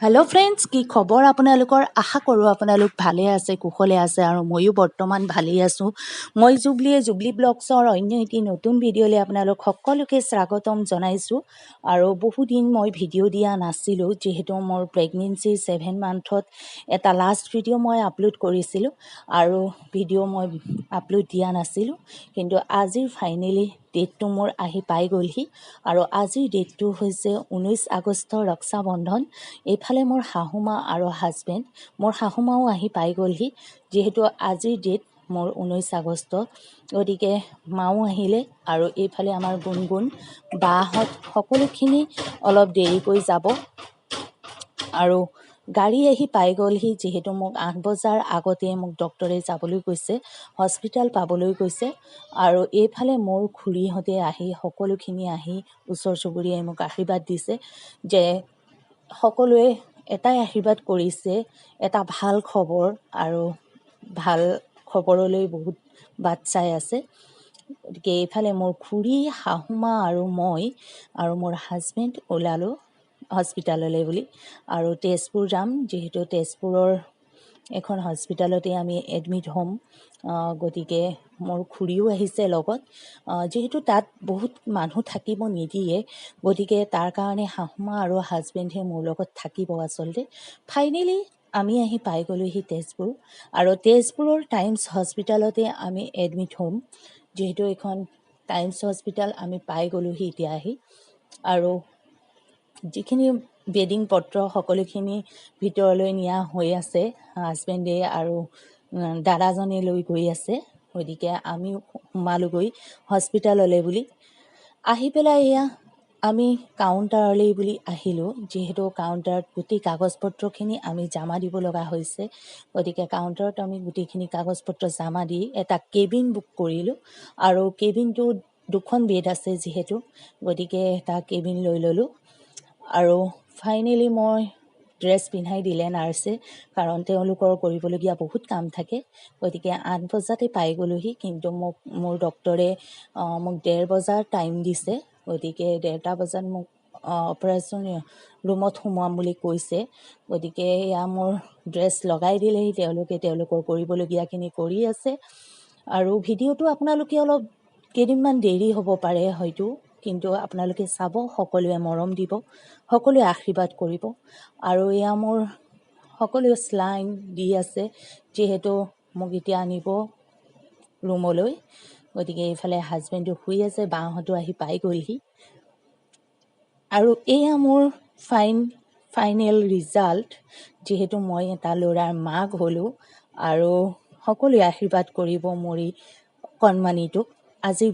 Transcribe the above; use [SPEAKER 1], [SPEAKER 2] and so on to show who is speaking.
[SPEAKER 1] Hello' friends, কি খবৰ আপোনালোকৰ? আশা কৰোঁ আপোনালোক ভালে আছে, কুশলে আছে আৰু ময়ো বৰ্তমান ভালেই আছোঁ। মই জুবলি ব্লগছৰ অন্য এটি নতুন ভিডিঅ'লৈ আপোনালোক সকলোকে স্বাগতম জনাইছোঁ। আৰু বহুদিন মই ভিডিঅ' দিয়া নাছিলোঁ, যিহেতু মোৰ প্ৰেগনেঞ্চিৰ 7 মান্থত এটা লাষ্ট ভিডিঅ' মই আপলোড কৰিছিলোঁ আৰু ভিডিঅ' মই আপলোড দিয়া নাছিলোঁ। কিন্তু আজিৰ ফাইনেলি ডেটটো মোৰ আহি পাই গ'লহি আৰু আজিৰ ডেটটো হৈছে 19 আগষ্ট, ৰক্ষা বন্ধন। এইফালে মোৰ শাহুমা আৰু হাজবেণ্ড, মোৰ শাহুমাও আহি পাই গ'লহি, যিহেতু আজিৰ ডেট মোৰ 19 আগষ্ট। গতিকে মাও আহিলে আৰু এইফালে আমাৰ গুণগুণ বাহঁত সকলোখিনি অলপ দেৰিকৈ যাব আৰু গাড়ী আহি পাই গ'লহি, যিহেতু মোক 8 বজাৰ আগতে মোক ডক্টৰে যাবলৈ কৈছে, হস্পিটেল পাবলৈ কৈছে। আৰু এইফালে মোৰ খুৰীহঁতে আহি সকলোখিনি আহি ওচৰ চুবুৰীয়াই মোক আশীৰ্বাদ দিছে যে সকলোৱে এটাই আশীৰ্বাদ কৰিছে, এটা ভাল খবৰ আৰু ভাল খবৰলৈ বহুত বাট চাই আছে। গতিকে এইফালে মোৰ খুৰী, শাহুমা আৰু মই আৰু মোৰ হাজবেণ্ড ওলালোঁ হস্পিটেললৈ বুলি। আৰু তেজপুৰ যাম, যিহেতু তেজপুৰৰ এখন হস্পিটেলতে আমি এডমিট হ'ম। গতিকে মোৰ খুৰীও আহিছে লগত, যিহেতু তাত বহুত মানুহ থাকিব নিদিয়ে, গতিকে তাৰ কাৰণে শাহুমা আৰু হাজবেণ্ডে মোৰ লগত থাকিব আচলতে। ফাইনেলি আমি আহি পাই গ'লোহি তেজপুৰ আৰু তেজপুৰৰ টাইমছ হস্পিটেলতে আমি এডমিট হ'ম, যিহেতু এইখন টাইমছ হস্পিটেল আমি পাই গ'লোহি এতিয়া আহি। আৰু যিখিনি বেডিং পত্ৰ সকলোখিনি ভিতৰলৈ নিয়া হৈ আছে, হাজবেণ্ডে আৰু দাদাজনে লৈ গৈ আছে। গতিকে আমি সোমালোগৈ হস্পিটেললৈ বুলি। আহি পেলাই এয়া আমি কাউণ্টাৰলৈ বুলি আহিলোঁ, যিহেতু কাউণ্টাৰত গোটেই কাগজ পত্ৰখিনি আমি জমা দিব লগা হৈছে। গতিকে কাউণ্টাৰত আমি গোটেইখিনি কাগজ পত্ৰ জমা দি এটা কেবিন বুক কৰিলোঁ আৰু কেবিনটোত 2খন বেড আছে যিহেতু, গতিকে এটা কেবিন লৈ ল'লোঁ। আৰু ফাইনেলি মই ড্ৰেছ পিন্ধাই দিলে নাৰ্ছে, কাৰণ তেওঁলোকৰ কৰিবলগীয়া বহুত কাম থাকে। গতিকে 8 বজাতে পাই গ'লোহি, কিন্তু মোৰ ডক্টৰে মোক 1:30 বজাৰ টাইম দিছে। গতিকে 1:30 বজাত মোক অপাৰেশ্যন ৰুমত সোমোৱাম বুলি কৈছে। গতিকে এয়া মোৰ ড্ৰেছ লগাই দিলেহি তেওঁলোকে, তেওঁলোকৰ কৰিবলগীয়াখিনি কৰি আছে। আৰু ভিডিঅ'টো আপোনালোকে অলপ কেইদিনমান দেৰি হ'ব পাৰে হয়তো, কিন্তু আপোনালোকে চাব, সকলোৱে মৰম দিব, সকলোৱে আশীৰ্বাদ কৰিব। আৰু এয়া মোৰ সকলোৱে স্লাইন দি আছে, যিহেতু মোক এতিয়া আনিব ৰুমলৈ। গতিকে এইফালে হাজবেণ্ডো শুই আছে, বাহঁতো আহি পাই গ'লহি। আৰু এয়া মোৰ ফাইনেল ৰিজাল্ট, যিহেতু মই এটা ল'ৰাৰ মাক হ'লোঁ। আৰু সকলোৱে আশীৰ্বাদ কৰিব মোৰ এই কণমানিটোক। আজিৰ